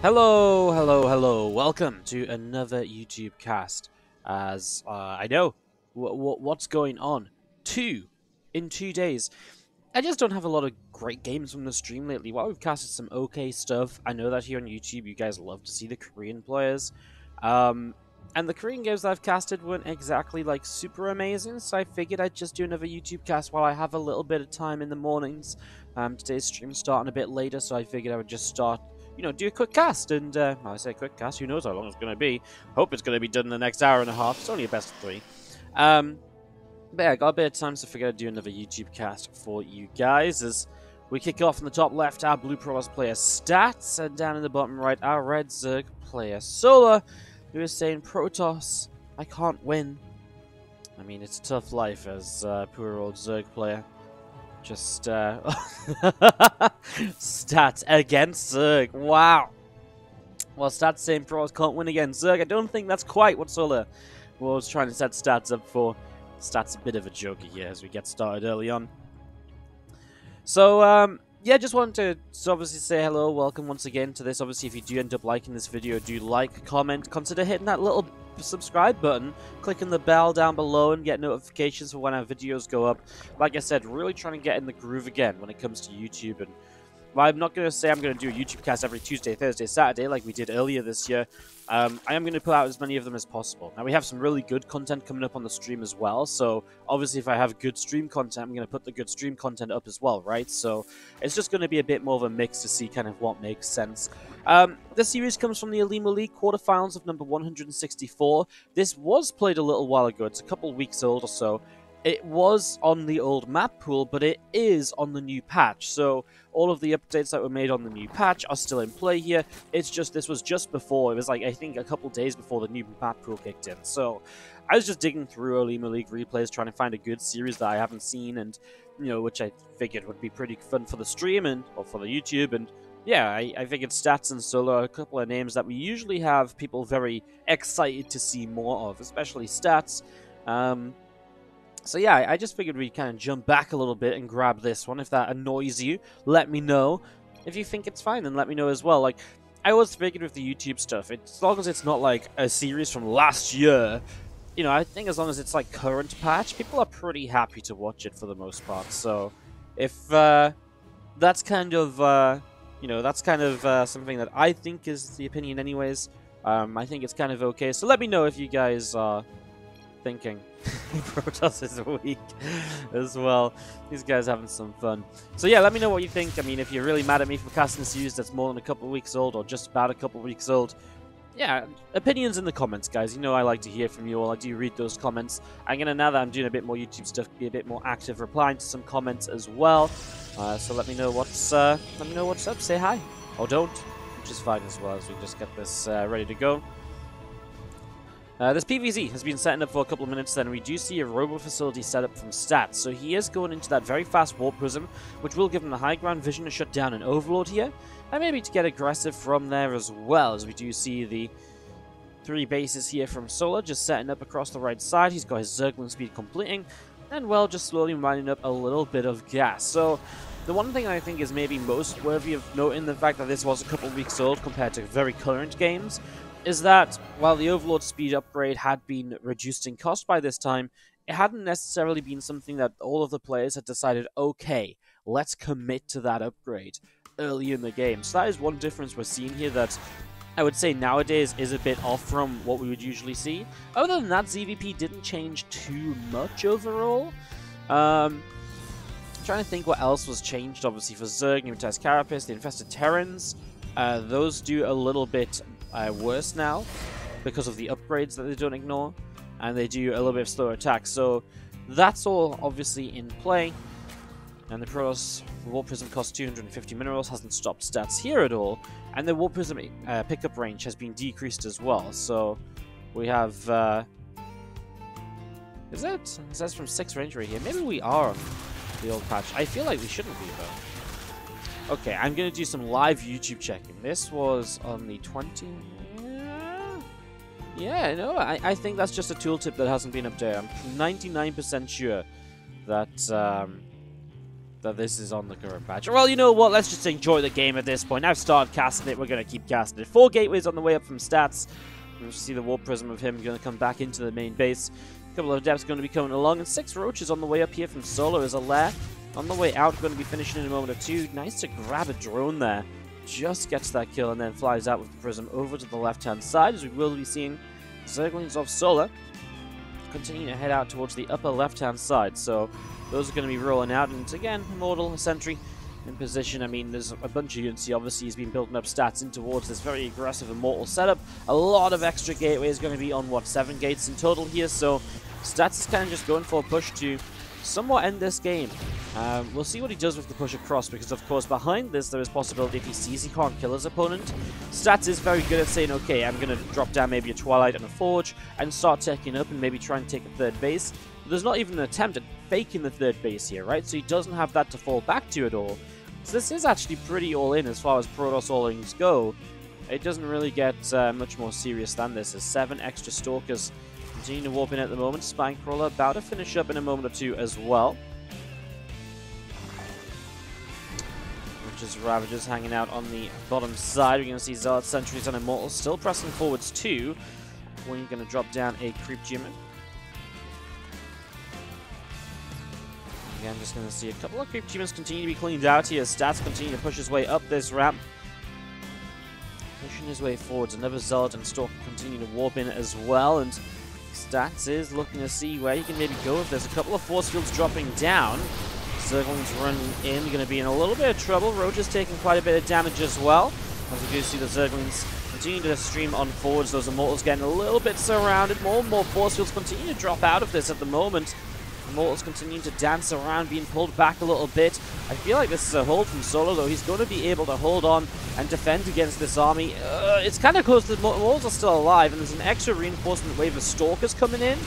Hello, hello, hello. Welcome to another YouTube cast. As I know what's going on. In 2 days. I just don't have a lot of great games from the stream lately. While we've casted some okay stuff, I know that here on YouTube you guys love to see the Korean players. And the Korean games that I've casted weren't exactly like super amazing, so I figured I'd just do another YouTube cast while I have a little bit of time in the mornings. Today's stream's starting a bit later, so I figured I would just start, do a quick cast. And well, I say quick cast, who knows how long it's going to be. Hope it's going to be done in the next hour and a half. It's only a best of 3. But yeah, I got a bit of time, so I figured I'd do another YouTube cast for you guys. As we kick off in the top left, our Blue Protoss player Stats, and down in the bottom right, our Red Zerg player Solar, who is saying, Protoss, I can't win. I mean, it's a tough life as poor old Zerg player. Just, Stats against Zerg. Wow. Well, Stats saying Protoss can't win against Zerg. I don't think that's quite what Solar was trying to set Stats up for. Stats a bit of a joker here as we get started early on. So, yeah, just wanted to obviously say hello, welcome once again to this. Obviously, if you do end up liking this video, do like, comment, consider hitting that little subscribe button, clicking the bell down below and get notifications for when our videos go up. Like I said, really trying to get in the groove again when it comes to YouTube. And well, I'm not going to say I'm going to do a YouTube cast every Tuesday, Thursday, Saturday like we did earlier this year. I am going to put out as many of them as possible. Now, we have some really good content coming up on the stream as well, so obviously if I have good stream content, I'm going to put the good stream content up as well, right? So it's just going to be a bit more of a mix to see kind of what makes sense. This series comes from the Olimoleague quarterfinals of number 164. This was played a little while ago. It's a couple weeks old or so. It was on the old map pool, but it is on the new patch. So all of the updates that were made on the new patch are still in play here. It's just, this was just before. It was like, I think a couple days before the new map pool kicked in. So I was just digging through Olimoleague replays, trying to find a good series that I haven't seen, and, which I figured would be pretty fun for the stream or for the YouTube. And yeah, I figured Stats and Solo are a couple of names that we usually have people very excited to see more of, especially Stats. So yeah, I just figured we'd kind of jump back a little bit and grab this one. If that annoys you, let me know. If you think it's fine, then let me know as well. Like, I always figured with the YouTube stuff, as long as it's not like a series from last year, I think as long as it's like current patch, people are pretty happy to watch it for the most part. So if that's kind of, something that I think is the opinion anyways, I think it's kind of okay. So let me know if you guys are thinking Protoss is weak as well. These guys having some fun. So yeah, let me know what you think. I mean, if you're really mad at me for casting a series that's more than a couple of weeks old or just about a couple of weeks old, yeah, opinions in the comments, guys. I like to hear from you all. I do read those comments. I'm gonna, now that I'm doing a bit more YouTube stuff, be a bit more active, replying to some comments as well. So let me know what's up. Say hi or don't, which is fine as well, as we just get this ready to go. This PvZ has been setting up for a couple of minutes, then we do see a robo facility set up from Stats. So he is going into that very fast warp prism, which will give him the high ground vision to shut down an overlord here, and maybe to get aggressive from there as well, as we do see the 3 bases here from Solar just setting up across the right side. He's got his Zergling speed completing, and well, just slowly mining up a little bit of gas. So the one thing I think is maybe most worthy of noting, the fact that this was a couple of weeks old compared to very current games, is that while the Overlord speed upgrade had been reduced in cost by this time, it hadn't necessarily been something that all of the players had decided, okay, let's commit to that upgrade early in the game. So that is one difference we're seeing here that I would say nowadays is a bit off from what we would usually see. Other than that, ZVP didn't change too much overall. Trying to think what else was changed. Obviously for Zerg, Pneumatized Carapace, the Infested Terrans, those do a little bit worse now because of the upgrades that they don't ignore, and they do a little bit of slower attack. So that's all obviously in play. And the Protoss Warp Prism costs 250 minerals, hasn't stopped Stats here at all, and the Warp Prism pickup range has been decreased as well. So we have is it? It says from 6 range right here. Maybe we are on the old patch. I feel like we shouldn't be though. Okay, I'm going to do some live YouTube checking. This was on the 20th. Yeah, no, I think that's just a tooltip that hasn't been updated. I'm 99% sure that that this is on the current patch. Well, you know what? Let's just enjoy the game at this point. I've started casting it. We're going to keep casting it. 4 gateways on the way up from stats. We'll see the Warp Prism of him going to come back into the main base. A couple of Adepts going to be coming along. And 6 Roaches on the way up here from Solo as a lair. On the way out, going to be finishing in a moment or two. Nice to grab a drone there. Just gets that kill and then flies out with the Prism over to the left-hand side, as we will be seeing Zerglings of Solar continuing to head out towards the upper left-hand side. So those are going to be rolling out, and again, Immortal, a Sentry in position. I mean, there's a bunch of units here. Obviously, he's been building up stats in towards this very aggressive Immortal setup. A lot of extra gateways going to be on, what, 7 gates in total here, so Stats is kind of just going for a push to somewhat end this game. We'll see what he does with the push across, because of course behind this there is possibility if he sees he can't kill his opponent. Stats is very good at saying, okay, I'm going to drop down maybe a Twilight and a Forge and start taking up and maybe try and take a third base. But there's not even an attempt at faking the third base here, right? So he doesn't have that to fall back to at all. So this is actually pretty all-in as far as Protoss all-ins go. It doesn't really get much more serious than this. There's 7 extra Stalkers continuing to warp in at the moment. Spinecrawler about to finish up in a moment or two as well. Just Ravagers hanging out on the bottom side. We're going to see Zealot Sentries and Immortals still pressing forwards too. When you're going to drop down a Creep Demon. Again, just going to see a couple of Creep Demons continue to be cleaned out here. Stats continue to push his way up this ramp. Pushing his way forwards. Another Zealot and Stalker continue to warp in as well. And Stats is looking to see where he can maybe go if there's a couple of force fields dropping down. Zerglings running in, going to be in a little bit of trouble. Roach is taking quite a bit of damage as well. As we do see the Zerglings continue to stream on forwards. Those Immortals getting a little bit surrounded. More and more force fields continue to drop out of this at the moment. Immortals continuing to dance around, being pulled back a little bit. I feel like this is a hold from Solo, though. He's going to be able to hold on and defend against this army. It's kind of close. The Immortals are still alive, and there's an extra reinforcement wave of Stalkers coming in.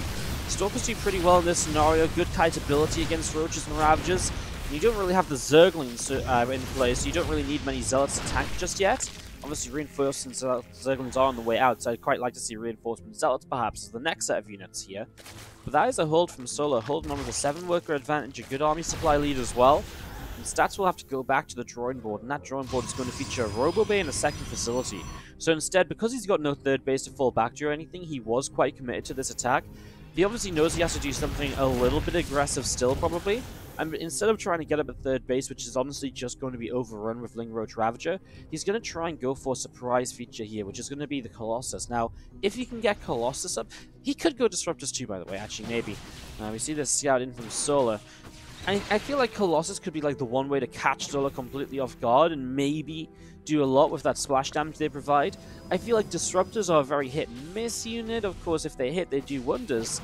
Stalkers do pretty well in this scenario. Good kiteability against Roaches and Ravagers. And you don't really have the Zerglings in place, so you don't really need many Zealots to tank just yet. Obviously, reinforcement Zerglings are on the way out, so I'd quite like to see reinforcement Zealots perhaps as the next set of units here. But that is a hold from Solo, holding on with a 7-worker advantage, a good army supply lead as well. And Stats will have to go back to the drawing board, and that drawing board is going to feature a Robo Bay and a second facility. So instead, because he's got no third base to fall back to or anything, he was quite committed to this attack. He obviously knows he has to do something a little bit aggressive still, probably. And instead of trying to get up at third base, which is honestly just going to be overrun with Ling Roach Ravager, he's going to try and go for a surprise feature here, which is going to be the Colossus. Now, if he can get Colossus up, he could go Disruptors too, by the way, actually, maybe. We see this scout in from Solar. I feel like Colossus could be like the one way to catch Solar completely off guard and maybe do a lot with that splash damage they provide. I feel like Disruptors are a very hit-and-miss unit. Of course, if they hit, they do wonders.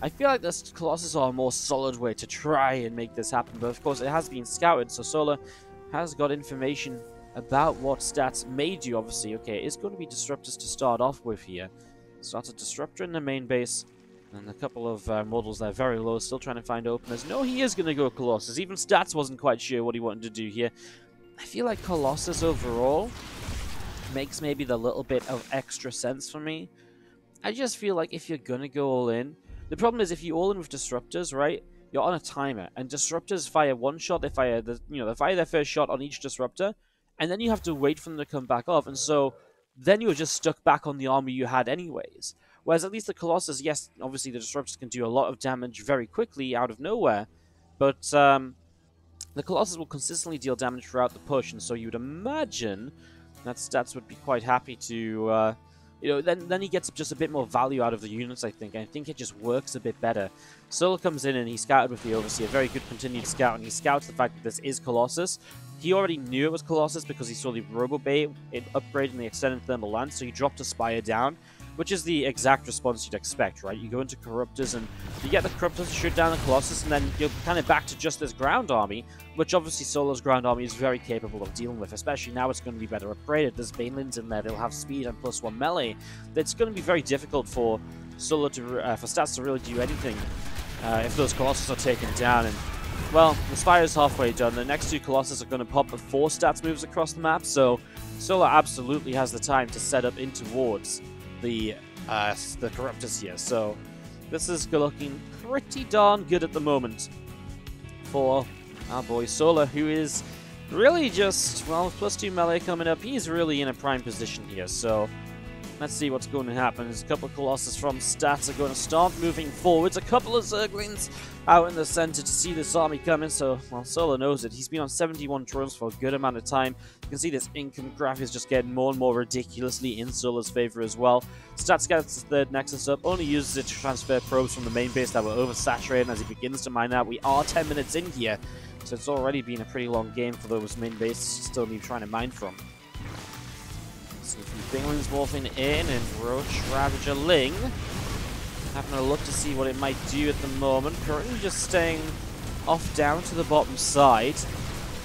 I feel like this Colossus are a more solid way to try and make this happen, but of course it has been scouted, so Solar has got information about what Stats may do, obviously. Okay, it's going to be Disruptors to start off with here. Starts a Disruptor in the main base, and a couple of models that are very low, still trying to find openers. No, he is going to go Colossus. Even Stats wasn't quite sure what he wanted to do here. I feel like Colossus overall makes maybe the little bit of extra sense for me. I just feel like if you're going to go all in, the problem is if you all in with Disruptors, right, you're on a timer, and Disruptors fire one shot, they fire their first shot on each Disruptor, and then you have to wait for them to come back off, and so then you're just stuck back on the army you had anyways. Whereas at least the Colossus, yes, obviously the Disruptors can do a lot of damage very quickly out of nowhere, but the Colossus will consistently deal damage throughout the push, and so you would imagine that Stats would be quite happy to then he gets just a bit more value out of the units, I think. I think it just works a bit better. Solo comes in and he scouted with the Overseer. Very good continued scout, and he scouts the fact that this is Colossus. He already knew it was Colossus because he saw the Robo Bay upgrade in the Extended Thermal Lance, so he dropped a Spire down, which is the exact response you'd expect, right? You go into Corruptors and you get the Corruptors to shoot down the Colossus, and then you're kind of back to just this ground army, which obviously Solo's ground army is very capable of dealing with, especially now it's going to be better upgraded. There's Banelins in there, they'll have speed and +1 melee. It's going to be very difficult for Solo to, for Stats to really do anything if those Colossus are taken down. And well, the Spire's halfway done. The next 2 Colossus are going to pop before Stats moves across the map, so Solo absolutely has the time to set up in towards the Corruptors here. So this is looking pretty darn good at the moment for our boy Solar, who is really just, well, +2 melee coming up. He's really in a prime position here, so let's see what's going to happen. There's a couple of Colossus from Stats are going to start moving forwards. A couple of Zerglings out in the center to see this army coming. So, well, Solar knows it. He's been on 71 drones for a good amount of time. You can see this income graph is just getting more and more ridiculously in Solar's favor as well. Stats gets his third Nexus up, only uses it to transfer probes from the main base that were oversaturated as he begins to mine out. We are 10 minutes in here, so it's already been a pretty long game for those main bases still need trying to mine from. See a few Binglings morphing in, and Roach Ravager Ling having a look to see what it might do at the moment. Currently just staying off down to the bottom side.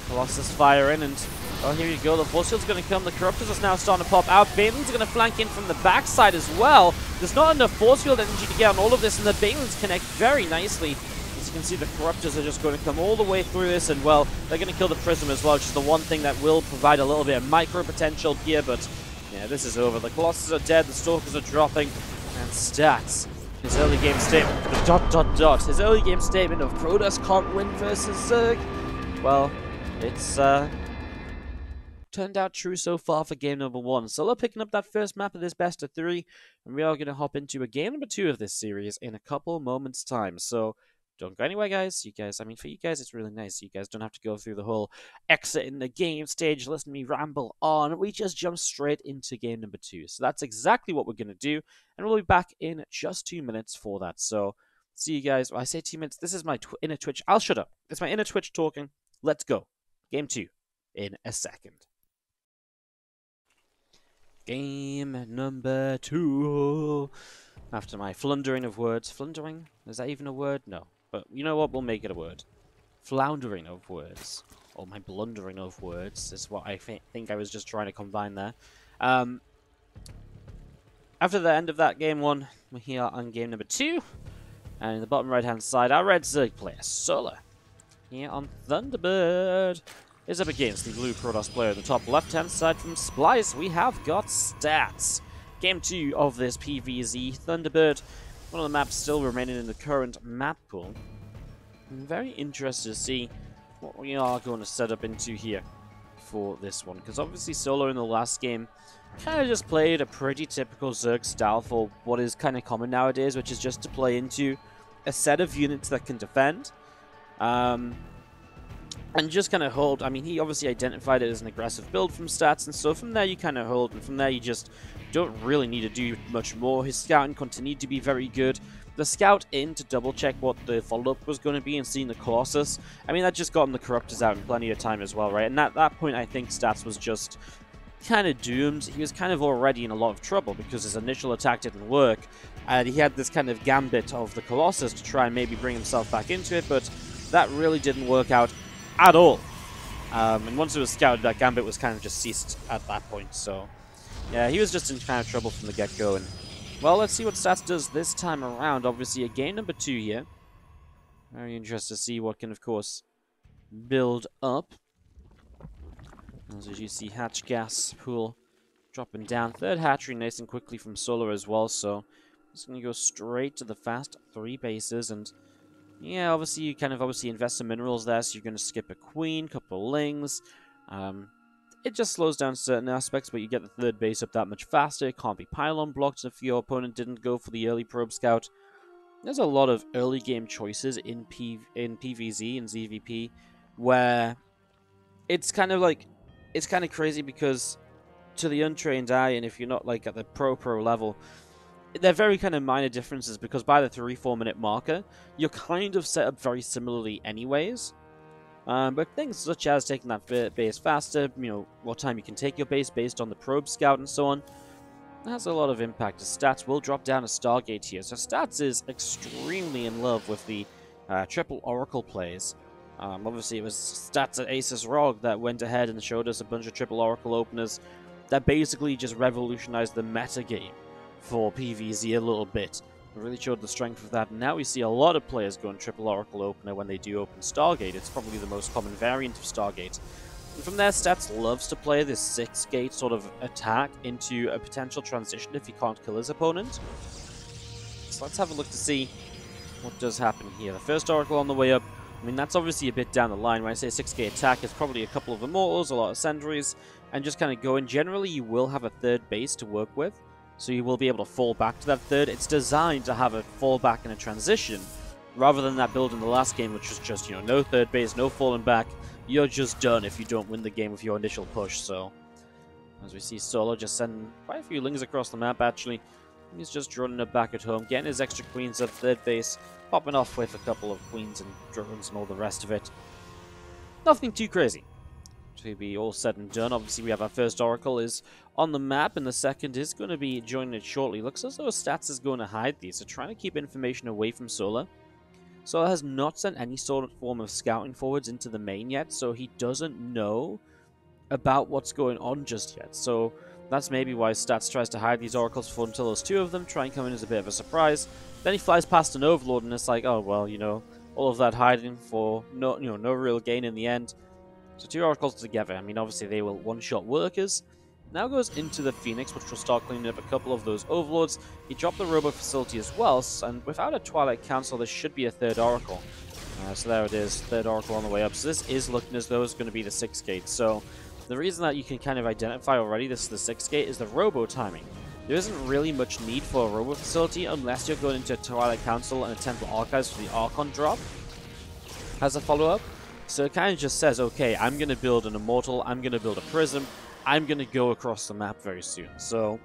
Colossus firing, and oh, here you go. The Force Field's going to come. The Corruptors is now starting to pop out. Banelings are going to flank in from the backside as well. There's not enough Force Field energy to get on all of this, and the Banelings connect very nicely. As you can see, the Corruptors are just going to come all the way through this, and well, they're going to kill the Prism as well, which is the one thing that will provide a little bit of micro potential here, but yeah, this is over. The Colossus are dead, the Stalkers are dropping, and Stats. His early game statement, his early game statement of Protoss can't win versus Zerg. Well, it's turned out true so far for game number 1. Solo picking up that first map of this best of 3, and we are going to hop into a game number 2 of this series in a couple moments' time. So don't go anywhere, guys. You guys, I mean, for you guys, it's really nice. You guys don't have to go through the whole exit in the game stage, listen to me ramble on. We just jump straight into game number 2. So that's exactly what we're going to do, and we'll be back in just 2 minutes for that. So see you guys. Well, I say 2 minutes. This is my inner Twitch. I'll shut up. It's my inner Twitch talking. Let's go. Game 2 in a second. Game number 2. After my flundering of words. Flundering? Is that even a word? No. But you know what? We'll make it a word. Floundering of words. Or my blundering of words is what I think I was just trying to combine there. After the end of that game 1, we're here on game number 2. And in the bottom right hand side, our red Zerg player, Solar, here on Thunderbird, is up against the blue Protoss player. On the top left hand side from Splice, we have got Stats. Game 2 of this PvZ Thunderbird. One of the maps still remaining in the current map pool. I'm very interested to see what we are going to set up into here for this one. Because obviously Solar in the last game kind of just played a pretty typical Zerg style for what is kind of common nowadays, which is just to play into a set of units that can defend. And just kind of hold. I mean, he obviously identified it as an aggressive build from Stats, and so from there you kind of hold, and from there you just don't really need to do much more. His scouting continued to be very good. The scout in to double check what the follow-up was going to be and seeing the Colossus, I mean, that just got him the Corruptors out in plenty of time as well, right? And at that point, I think Stats was just kind of doomed. He was kind of already in a lot of trouble because his initial attack didn't work, and he had this kind of gambit of the Colossus to try and maybe bring himself back into it, but that really didn't work out at all. And once it was scouted, that gambit was kind of just ceased at that point, so yeah, he was just in kind of trouble from the get-go. And well, let's see what Stats does this time around. Obviously, a game number 2 here. Very interested to see what can, of course, build up. As you see, hatch gas pool dropping down. Third hatchery nice and quickly from Solar as well, so just going to go straight to the fast 3 bases. And yeah, obviously, you kind of invest some minerals there, so you're going to skip a queen, couple lings. It just slows down certain aspects, but you get the 3rd base up that much faster. It can't be pylon blocked if your opponent didn't go for the early probe scout. There's a lot of early game choices in PvZ and ZVP where it's kind of like, it's kind of crazy because to the untrained eye, and if you're not like at the pro level, they're very kind of minor differences because by the 3-4 minute marker, you're kind of set up very similarly anyways. But things such as taking that base faster, you know, what time you can take your base based on the probe scout and so on, that has a lot of impact. Stats will drop down a Stargate here. So Stats is extremely in love with the triple Oracle plays. Obviously, it was Stats at Aces ROG that went ahead and showed us a bunch of triple Oracle openers that basically just revolutionized the meta game for PvZ a little bit. It really showed the strength of that. And now we see a lot of players going triple Oracle opener when they do open Stargate. It's probably the most common variant of Stargate. And from there, Stats loves to play this 6-gate sort of attack into a potential transition if he can't kill his opponent. So let's have a look to see what does happen here. The first Oracle on the way up. I mean, that's obviously a bit down the line. When I say 6k attack, it's probably a couple of Immortals, a lot of Sentries, and just kind of going. Generally, you will have a third base to work with, so you will be able to fall back to that third. It's designed to have a fallback and a transition, rather than that build in the last game, which was just, no third base, no falling back. You're just done if you don't win the game with your initial push, so... As we see Solo just sending quite a few lings across the map, actually. He's just running it back at home, getting his extra queens up third base, popping off with a couple of queens and drones and all the rest of it. Nothing too crazy. To be all said and done, obviously we have our first Oracle is on the map, and the second is going to be joining it shortly. Looks as though Stats is going to hide these, so trying to keep information away from Solar. Solar has not sent any sort of form of scouting forwards into the main yet, so he doesn't know about what's going on just yet. So that's maybe why Stats tries to hide these Oracles for until those two of them try and come in as a bit of a surprise. Then he flies past an Overlord, and it's like, oh well, all of that hiding for no real gain in the end. So two Oracles together. I mean, obviously they will one-shot workers. Now goes into the Phoenix, which will start cleaning up a couple of those Overlords. He dropped the Robo Facility as well, and without a Twilight Council, there should be a third Oracle. So there it is, third Oracle on the way up. So this is looking as though it's going to be the 6th gate. So the reason that you can kind of identify already this is the 6th gate is the Robo timing. There isn't really much need for a Robo Facility unless you're going into Twilight Council and a Temple Archives for the Archon drop as a follow-up. So it kind of just says, okay, I'm going to build an Immortal, I'm going to build a Prism, I'm going to go across the map very soon. So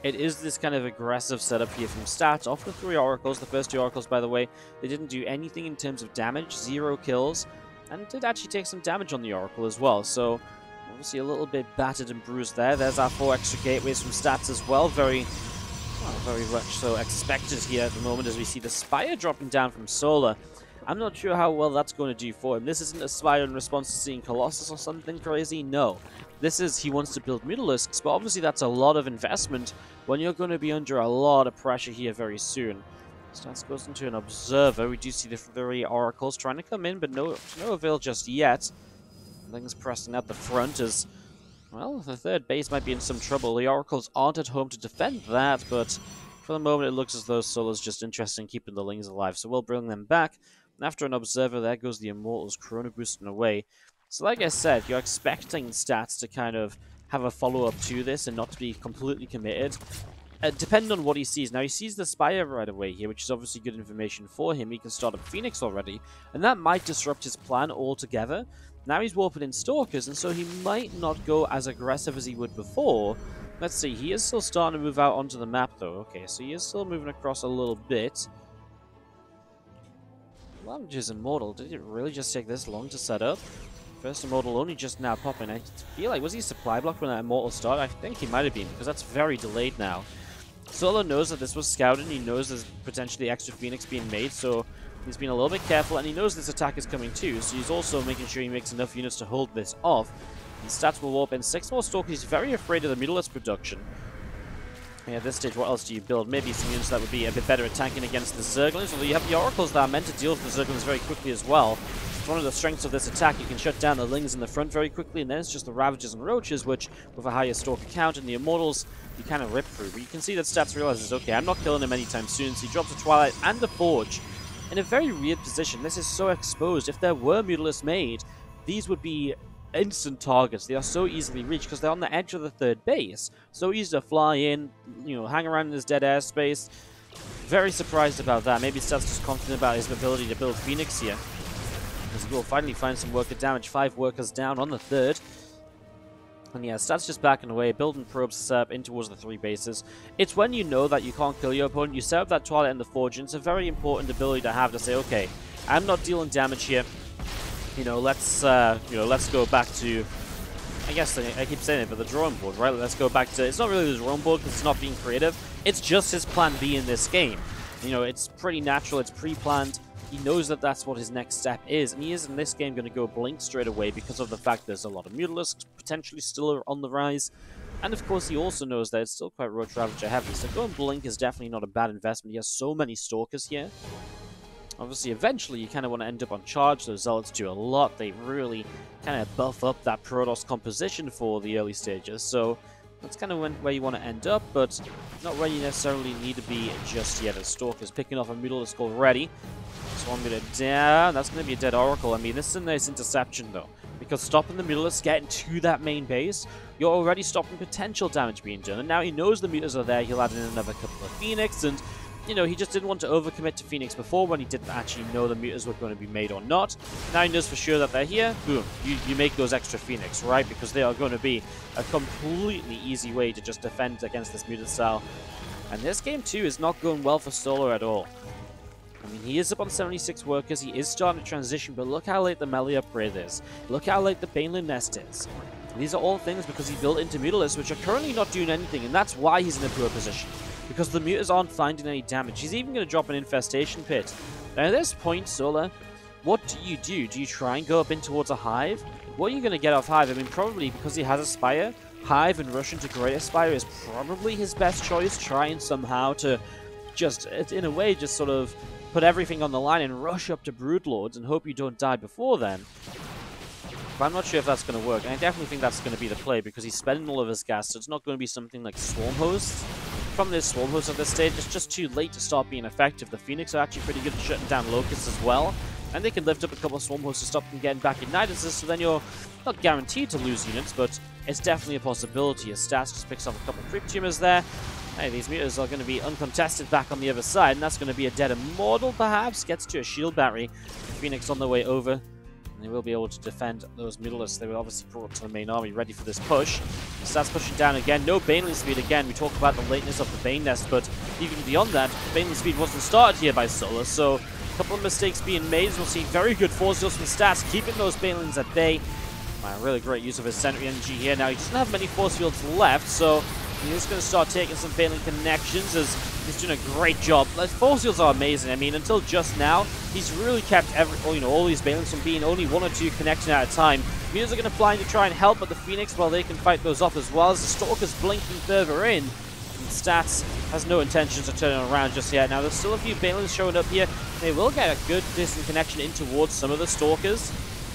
it is this kind of aggressive setup here from Stats. Off the 3 Oracles, the first 2 Oracles, by the way, they didn't do anything in terms of damage, 0 kills, and did actually take some damage on the Oracle as well. So obviously a little bit battered and bruised there. There's our 4 extra gateways from Stats as well. Very much so expected here at the moment as we see the Spire dropping down from Solar. I'm not sure how well that's going to do for him. This isn't a Spire in response to seeing Colossus or something crazy. No. This is he wants to build Mutalisks, but obviously that's a lot of investment when you're going to be under a lot of pressure here very soon. Stats goes into an Observer. We do see the 3 Oracles trying to come in, but no avail just yet. Things pressing at the front as, well, the third base might be in some trouble. The Oracles aren't at home to defend that, but for the moment it looks as though Solar's just interested in keeping the Lings alive, so we'll bring them back. And after an Observer, there goes the Immortals, Chrono boosting away. So like I said, you're expecting Stats to kind of have a follow-up to this and not to be completely committed. Depending on what he sees. Now, he sees the Spire right away here, which is obviously good information for him. He can start up Phoenix already, and that might disrupt his plan altogether. Now he's warping in Stalkers, and so he might not go as aggressive as he would before. Let's see, he is still starting to move out onto the map, though. Okay, so he is still moving across a little bit. Lavage's Immortal. Did it really just take this long to set up? First Immortal only just now popping. I feel like, was he supply blocked when that Immortal started? I think he might have been, because that's very delayed now. Solar knows that this was scouted, he knows there's potentially extra Phoenix being made, so he's been a little bit careful, and he knows this attack is coming too, so he's also making sure he makes enough units to hold this off. And Stats will warp in 6 more Stalkers. He's very afraid of the Mutalisk production. Yeah, at this stage, what else do you build? Maybe some units that would be a bit better at tanking against the Zerglings, although you have the Oracles that are meant to deal with the Zerglings very quickly as well. It's one of the strengths of this attack. You can shut down the Lings in the front very quickly, and then it's just the Ravagers and Roaches, which, with a higher Stalker count, and the Immortals, you kind of rip through. But you can see that Stats realizes, okay, I'm not killing him anytime soon, so he drops a Twilight and a Forge in a very weird position. This is so exposed. If there were Mutalisks made, these would be instant targets. They are so easily reached because they're on the edge of the third base. So easy to fly in, hang around in this dead airspace. Very surprised about that. Maybe Stats just confident about his ability to build Phoenix here. Because we'll finally find some worker damage. 5 workers down on the third. And yeah, Stats just backing away, building probes to set up in towards the 3 bases. It's when you know that you can't kill your opponent, you set up that Twilight and the Forge, and it's a very important ability to have to say, okay, I'm not dealing damage here. Let's go back to, I guess I keep saying it, but the drawing board, right? Let's go back to, it's not really the drawing board because it's not being creative. It's just his plan B in this game. It's pretty natural, it's pre-planned. He knows that that's what his next step is, and he is in this game going to go Blink straight away because of the fact there's a lot of Mutalisks potentially still on the rise. And of course he also knows that it's still quite Roach Ravager heavy, so going Blink is definitely not a bad investment. He has so many Stalkers here. Obviously, eventually, you kind of want to end up on charge. Those Zealots do a lot. They really kind of buff up that Protoss composition for the early stages. So that's kind of where you want to end up, but not where you necessarily need to be just yet. As Stalker's picking off a Mutalisk already. That's one meter down. That's going to be a dead Oracle. I mean, this is a nice interception, though, because stopping the Mutalisk getting to that main base, you're already stopping potential damage being done. And now he knows the Mutas are there. He'll add in another couple of Phoenix, and you know, he just didn't want to overcommit to Phoenix before when he didn't actually know the Mutas were going to be made or not. Now he knows for sure that they're here. Boom. You make those extra Phoenix, right? Because they are going to be a completely easy way to just defend against this Mutant style. And this game, too, is not going well for Solar at all. I mean, he is up on 76 workers. He is starting to transition, but look how late the melee upgrade is. Look how late the Baneling Nest is. These are all things because he built into Mutalisks, which are currently not doing anything, and that's why he's in a poor position. Because the Mutas aren't finding any damage. He's even going to drop an Infestation Pit. Now at this point, Solar, what do? Do you try and go up in towards a Hive? What are you going to get off Hive? I mean, probably because he has a Spire, Hive and rush into Greater Spire is probably his best choice. Trying somehow to just, in a way, just sort of put everything on the line and rush up to Broodlords and hope you don't die before then. But I'm not sure if that's going to work. And I definitely think that's going to be the play because he's spending all of his gas, so it's not going to be something like Swarm Hosts. From this Swarm Host at this stage, it's just too late to start being effective. The Phoenix are actually pretty good at shutting down Locusts as well, and they can lift up a couple of Swarm Hosts to stop them getting back Ignited, so then you're not guaranteed to lose units, but it's definitely a possibility. As Stats just picks up a couple of Crypt Tumors there. Hey, these Mutas are going to be uncontested back on the other side, and that's going to be a dead Immortal perhaps. Gets to a Shield Battery. The Phoenix on the way over. They will be able to defend those Mutalisks. They were obviously brought to the main army, ready for this push. Starts pushing down again. No Baneling speed again. We talk about the lateness of the Bane Nest, but even beyond that, Baneling speed wasn't started here by Solar, so a couple of mistakes being made. We'll see very good force deals from Stats, keeping those Banelings at bay. Really great use of his Sentry Energy here. Now, he doesn't have many force fields left, so he's going to start taking some Baneling connections as he's doing a great job. Force fields are amazing. I mean, until just now, he's really kept all these Banelings from being only one or two connecting at a time. Mutas are going to fly in to try and help, but the Phoenix, well, they can fight those off as well as the Stalker's blinking further in. And Stats has no intentions of turning around just yet. Now, there's still a few Banelings showing up here. They will get a good distant connection in towards some of the Stalkers.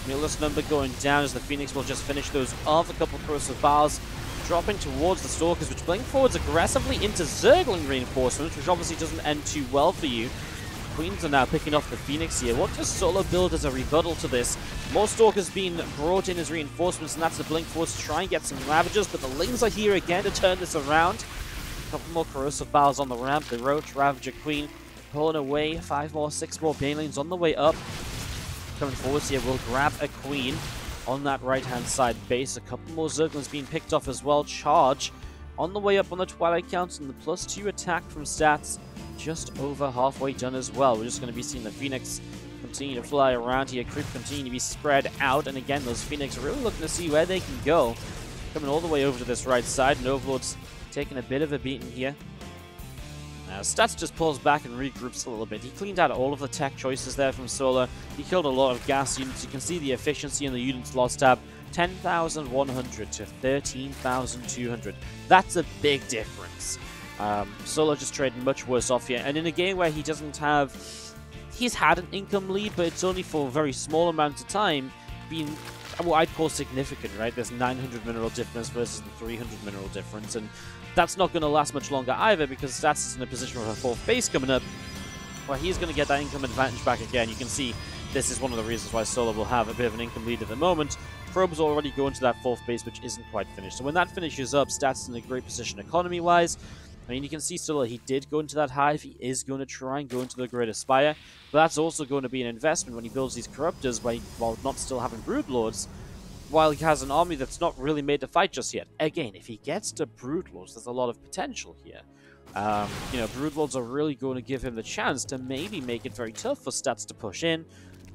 Mutalisk number going down as the Phoenix will just finish those off. A couple of corrosive bars dropping towards the Stalkers, which blink forwards aggressively into Zergling reinforcements, which obviously doesn't end too well for you. Queens are now picking off the Phoenix here. What does Solar build as a rebuttal to this? More Stalkers being brought in as reinforcements, and that's the blink forwards to try and get some Ravagers, but the Lings are here again to turn this around. A couple more corrosive bars on the ramp. The Roach, Ravager, Queen pulling away. 5 more, 6 more Banelings on the way up. Coming forwards here, we'll grab a Queen on that right-hand side base. A couple more Zerglings being picked off as well. Charge on the way up on the Twilight Count, and the +2 attack from Stats just over halfway done as well. We're just going to be seeing the Phoenix continue to fly around here. Creep continue to be spread out, and again, those Phoenix are really looking to see where they can go. Coming all the way over to this right side, and Overlord's taking a bit of a beating here. Stats just pulls back and regroups a little bit. He cleaned out all of the tech choices there from Solar. He killed a lot of gas units. You can see the efficiency in the units lost tab. 10,100 to 13,200. That's a big difference. Solar just trading much worse off here. And in a game where he doesn't have... He's had an income lead, but it's only for a very small amount of time, being what I'd call significant, right? There's 900 mineral difference versus the 300 mineral difference, and that's not going to last much longer either because Stats is in a position for a 4th base coming up where he's going to get that income advantage back again. You can see this is one of the reasons why Solar will have a bit of an income lead at the moment. Probes already going to that 4th base, which isn't quite finished. So when that finishes up, Stats is in a great position economy-wise. I mean, you can see Solar, he did go into that Hive. He is going to try and go into the Greater Spire. But that's also going to be an investment when he builds these Corruptors while not still having Broodlords. While he has an army that's not really made to fight just yet. Again, if he gets to Broodlords, there's a lot of potential here. Broodlords are really going to give him the chance to maybe make it very tough for Stats to push in.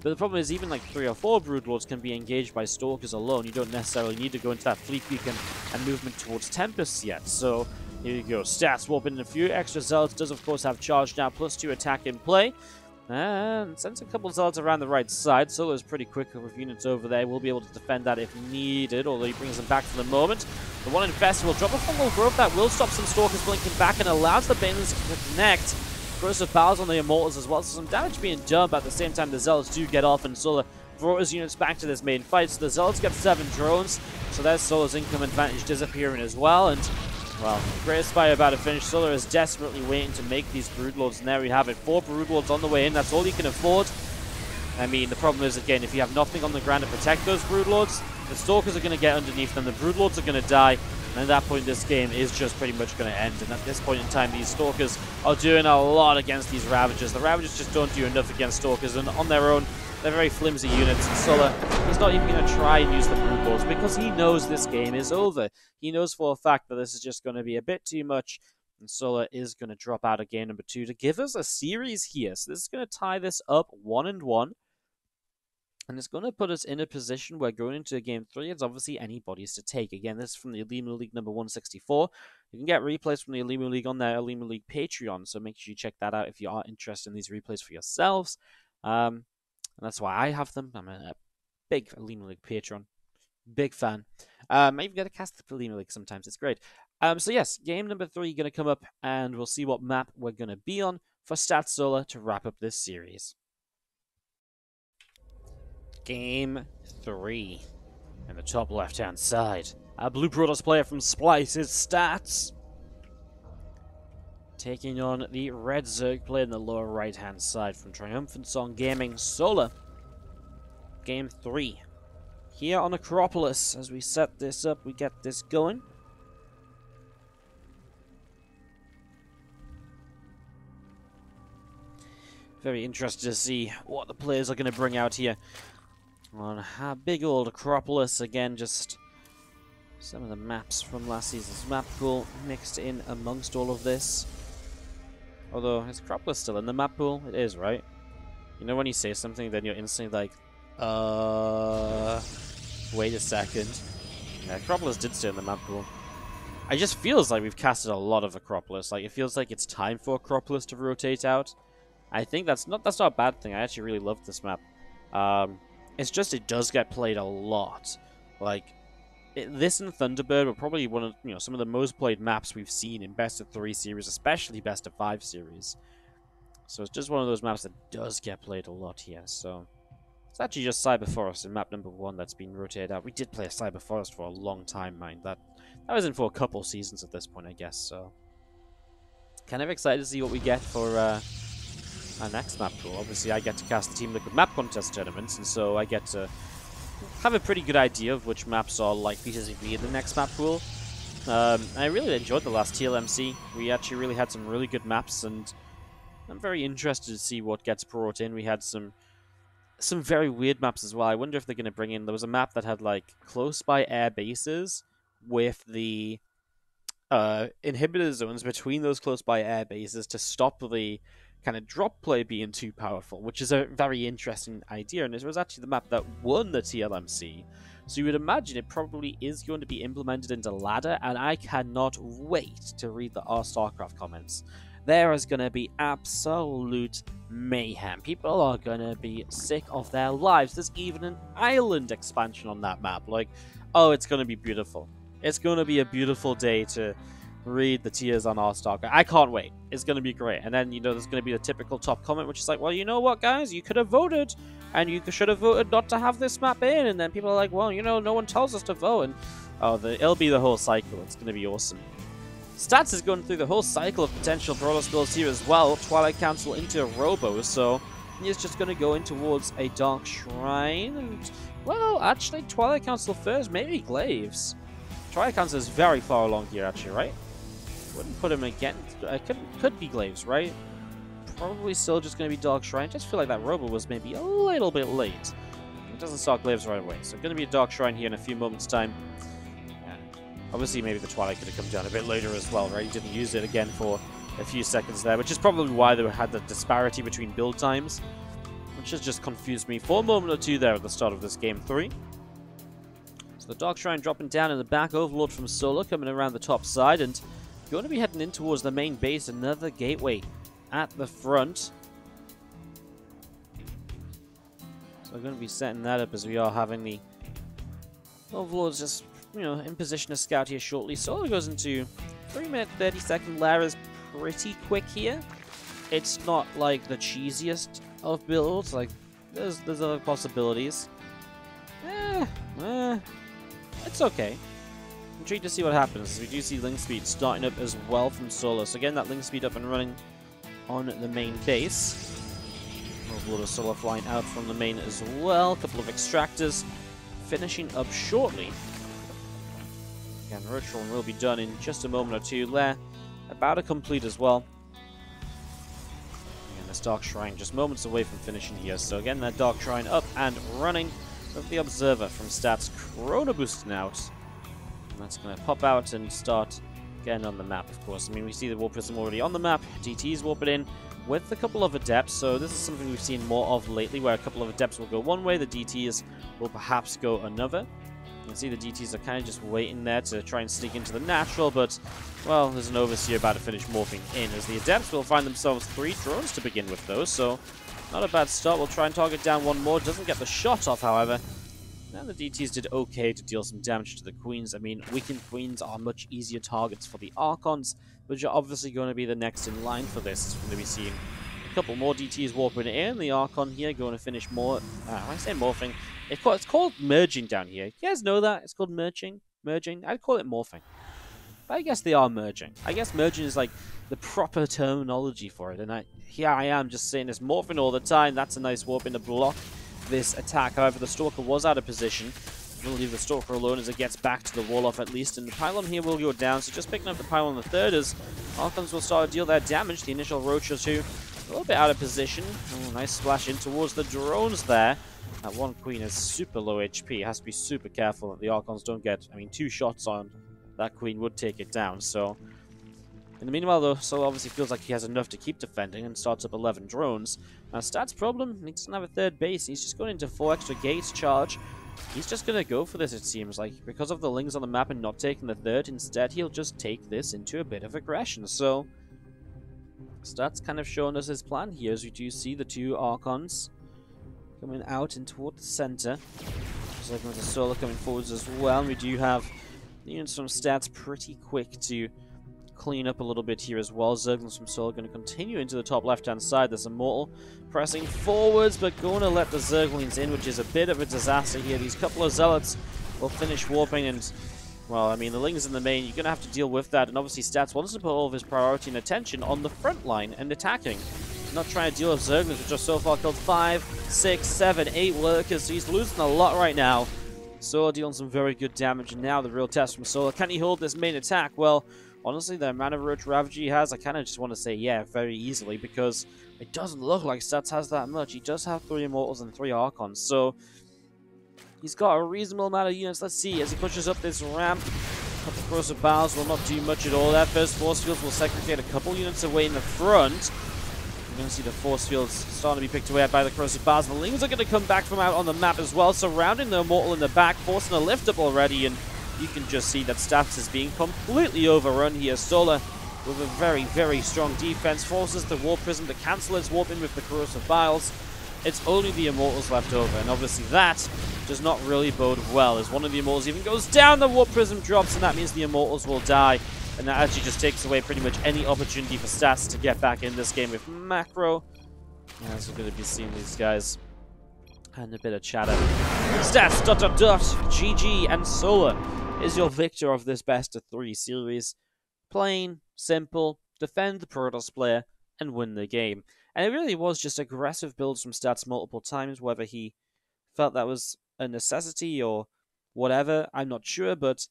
But the problem is even like 3 or 4 Broodlords can be engaged by Stalkers alone. You don't necessarily need to go into that fleet beacon and movement towards Tempests yet. So here you go. Stats warping in a few extra Zealots. Does of course have charge now. +2 attack in play. And sends a couple of Zealots around the right side. Solar's pretty quick with units over there. We'll be able to defend that if needed, although he brings them back for the moment. The one infested will drop a Fungal Growth that will stop some Stalkers blinking back and allows the Banelings to connect. Corrosive Bowels on the Immortals as well, so some damage being done, but at the same time the Zealots do get off and Solar brought his units back to this main fight. So the Zealots get 7 drones, so there's Solar's income advantage disappearing as well. And well, Greater Spire about to finish. Solar is desperately waiting to make these Broodlords, and there we have it. 4 Broodlords on the way in. That's all he can afford. I mean, the problem is, again, if you have nothing on the ground to protect those Broodlords, the Stalkers are going to get underneath them, the Broodlords are going to die, and at that point, this game is just pretty much going to end. And at this point in time, these Stalkers are doing a lot against these Ravagers. The Ravagers just don't do enough against Stalkers, and on their own, they're very flimsy units. And Sulla, he's not even going to try and use the Broodlords because he knows this game is over. He knows for a fact that this is just going to be a bit too much, and Sulla is going to drop out of game number 2 to give us a series here. So this is going to tie this up 1-1. And it's going to put us in a position where going into game 3, it's obviously anybody's to take. Again, this is from the Olimoleague number 164. You can get replays from the Olimoleague on their Olimoleague Patreon, so make sure you check that out if you are interested in these replays for yourselves. And that's why I have them. I'm a big Olimoleague patron. Big fan. I even get a cast for Olimoleague sometimes. It's great. So yes, game number 3 going to come up, and we'll see what map we're going to be on for StatSolar to wrap up this series. Game 3. In the top left-hand side, a Blue Protoss player from Splice's Stats taking on the Red Zerg player in the lower right-hand side from Triumphant Song Gaming, Solar. Game 3. Here on Acropolis, as we set this up, we get this going. Very interested to see what the players are going to bring out here on a big old Acropolis. Again, just some of the maps from last season's map pool mixed in amongst all of this. Although, is Acropolis still in the map pool? It is, right? You know when you say something, then you're instantly like, wait a second. Yeah, Acropolis did stay in the map pool. It just feels like we've casted a lot of Acropolis. Like, it feels like it's time for Acropolis to rotate out. I think that's not a bad thing. I actually really love this map. It's just it does get played a lot. Like, this and Thunderbird were probably one of some of the most played maps we've seen in Best of 3 series, especially Best of 5 series. So it's just one of those maps that does get played a lot here. So it's actually just Cyber Forest in map number 1 that's been rotated out. We did play a Cyber Forest for a long time, mind. That was in for a couple seasons at this point, I guess. So kind of excited to see what we get for our next map pool. Obviously, I get to cast the Team Liquid map contest tournaments, and so I get to have a pretty good idea of which maps are likely to be in the next map pool. I really enjoyed the last TLMC. We actually really had some really good maps, and I'm very interested to see what gets brought in. We had some very weird maps as well. I wonder if they're going to bring in... There was a map that had, like, close-by air bases with the inhibitor zones between those close-by air bases to stop the kind of drop play being too powerful, which is a very interesting idea, and it was actually the map that won the TLMC. So you would imagine it probably is going to be implemented into ladder, and I cannot wait to read the R-StarCraft comments. There is going to be absolute mayhem. People are going to be sick of their lives. There's even an island expansion on that map. Like, oh, it's going to be beautiful. It's going to be a beautiful day to read the tiers on R-StarCraft. I can't wait. It's going to be great. And then, there's going to be the typical top comment, which is like, well, you know what, guys? You could have voted, and you should have voted not to have this map in. And then people are like, well, no one tells us to vote. And it'll be the whole cycle. It's going to be awesome. Stats is going through the whole cycle of potential Protoss builds here as well. Twilight Council into Robo, so he's just going to go in towards a Dark Shrine. And, well, actually, Twilight Council first. Maybe Glaives. Twilight Council is very far along here, actually, right? Wouldn't put him again. Could be Glaives, right? Probably still just going to be Dark Shrine. Just feel like that Robo was maybe a little bit late. It doesn't start Glaives right away. So going to be a Dark Shrine here in a few moments' time. Obviously, maybe the Twilight could have come down a bit later as well, right? He didn't use it again for a few seconds there, which is probably why they had the disparity between build times, which has just confused me for a moment or two there at the start of this game 3. So the Dark Shrine dropping down in the back, Overlord from Solar coming around the top side, and going to be heading in towards the main base, another gateway at the front. So we're going to be setting that up as we are having the Overlords just, in position to scout here shortly. Solar goes into 3-minute 30-second lair is pretty quick here. It's not like the cheesiest of builds. Like there's other possibilities. It's okay. Intrigued to see what happens. We do see Link Speed starting up as well from Solar. So again, that Link Speed up and running on the main base. Blood of Solar flying out from the main as well. A couple of extractors finishing up shortly. Again, Ritual will be done in just a moment or two there. About to complete as well. Again, this Dark Shrine just moments away from finishing here. So again, that Dark Shrine up and running with the Observer from Stats Chrono boosting out. And that's going to pop out and start getting on the map, of course. I mean, we see the Warp Prism already on the map. DT's warping in with a couple of Adepts. So this is something we've seen more of lately, where a couple of Adepts will go one way, the DTs will perhaps go another. You can see the DTs are kind of just waiting there to try and sneak into the natural, but, well, there's an Overseer about to finish morphing in, as the Adepts will find themselves 3 drones to begin with, though, so not a bad start. We'll try and target down one more. Doesn't get the shot off, however. And the DTs did okay to deal some damage to the Queens. I mean, weakened Queens are much easier targets for the Archons, which are obviously going to be the next in line for this. We're going to be seeing a couple more DTs warping in. The Archon here going to finish more. When I say morphing, it's called merging down here. You guys know that? It's called merging. I'd call it morphing. But I guess they are merging. I guess merging is like the proper terminology for it. And here I am just saying it's morphing all the time. That's a nice warp in to block this attack. However, the Stalker was out of position. We'll leave the Stalker alone as it gets back to the wall off at least. And the Pylon here will go down. So just picking up the Pylon the third as Archons will start to deal that damage. The initial Roach or two a little bit out of position. Oh, nice splash in towards the drones there. That one Queen is super low HP. It has to be super careful that the Archons don't get, 2 shots on that Queen would take it down. So in the meanwhile, though, Sol obviously feels like he has enough to keep defending and starts up 11 drones. Now, Stats' problem, he doesn't have a third base. He's just going into 4 extra gates charge. He's just going to go for this, it seems like. Because of the Lings on the map and not taking the third, instead he'll just take this into a bit of aggression. So Stats kind of showing us his plan here, as we do see the 2 Archons coming out and toward the center. Just looking at the Solar coming forwards as well. And we do have units from Stats pretty quick to clean up a little bit here as well. Zerglings from Solar going to continue into the top left-hand side. There's Immortal pressing forwards, but going to let the Zerglings in, which is a bit of a disaster here. These couple of Zealots will finish warping, and, well, the Lings in the main, you're going to have to deal with that. And obviously Stats wants to put all of his priority and attention on the front line and attacking. Not trying to deal with Zerglings, which are so far killed 5, 6, 7, 8 workers, so he's losing a lot right now. Solar dealing some very good damage, and now the real test from Solar. Can he hold this main attack? Well, honestly, the amount of Roach Ravage he has, I kind of just want to say yeah, very easily, because it doesn't look like Stats has that much. He does have 3 Immortals and 3 Archons, so he's got a reasonable amount of units. Let's see, as he pushes up this ramp, the Corrosive Bowels will not do much at all. That first Force Fields will segregate a couple units away in the front. You're going to see the Force Fields starting to be picked away by the Corrosive Bowels. The Lings are going to come back from out on the map as well, surrounding the Immortal in the back, forcing a lift up already, and you can just see that Stats is being completely overrun here. Solar, with a very, very strong defense, forces the Warp Prism to cancel its warp in with the Corrosive Bowels. It's only the Immortals left over, and obviously that does not really bode well, as one of the Immortals even goes down, the Warp Prism drops, and that means the Immortals will die. And that actually just takes away pretty much any opportunity for Stats to get back in this game with Macro. As we're going to be seeing these guys. And a bit of chatter. Stats, ... GG, and Solar is your victor of this best of 3 series. Plain, simple, defend the Protoss player, and win the game. And it really was just aggressive builds from Stats multiple times, whether he felt that was a necessity or whatever, I'm not sure, but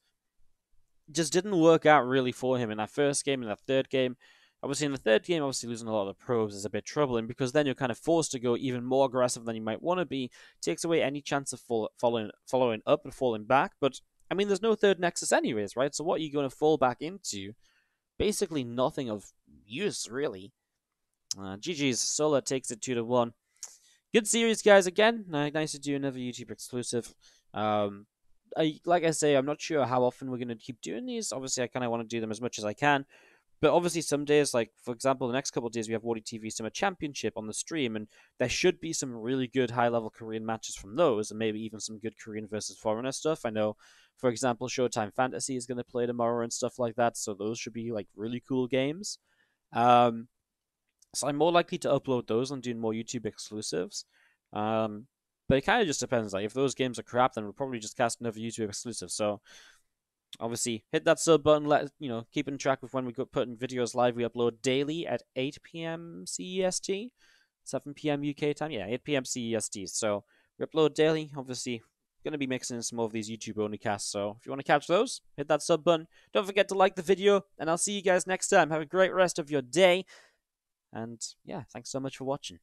just didn't work out really for him in that first game and that third game. Obviously, in the third game, losing a lot of the probes is a bit troubling, because then you're kind of forced to go even more aggressive than you might want to be. Takes away any chance of following up and falling back. But, there's no third Nexus anyways, right? So what are you going to fall back into? Basically nothing of use, really. GG's. Solar takes it 2-1. Good series, guys, again. Nice to do another YouTube exclusive. Like I say, I'm not sure how often we're going to keep doing these. Obviously, I kind of want to do them as much as I can. But obviously, some days, like, for example, the next couple of days, we have WardiTV Summer Championship on the stream, and there should be some really good high-level Korean matches from those, and maybe even some good Korean versus Foreigner stuff. I know, for example, Showtime Fantasy is going to play tomorrow and stuff like that, so those should be, like, really cool games. So I'm more likely to upload those and do more YouTube exclusives. But it kind of just depends. Like, if those games are crap, then we'll probably just cast another YouTube exclusive. So, obviously, hit that sub button. Keep in track with when we put in videos live. We upload daily at 8 p.m. CEST. 7 p.m. UK time. Yeah, 8 p.m. CEST. So we upload daily. Obviously, going to be mixing in some more of these YouTube only casts. So if you want to catch those, hit that sub button. Don't forget to like the video, and I'll see you guys next time. Have a great rest of your day. And yeah, thanks so much for watching.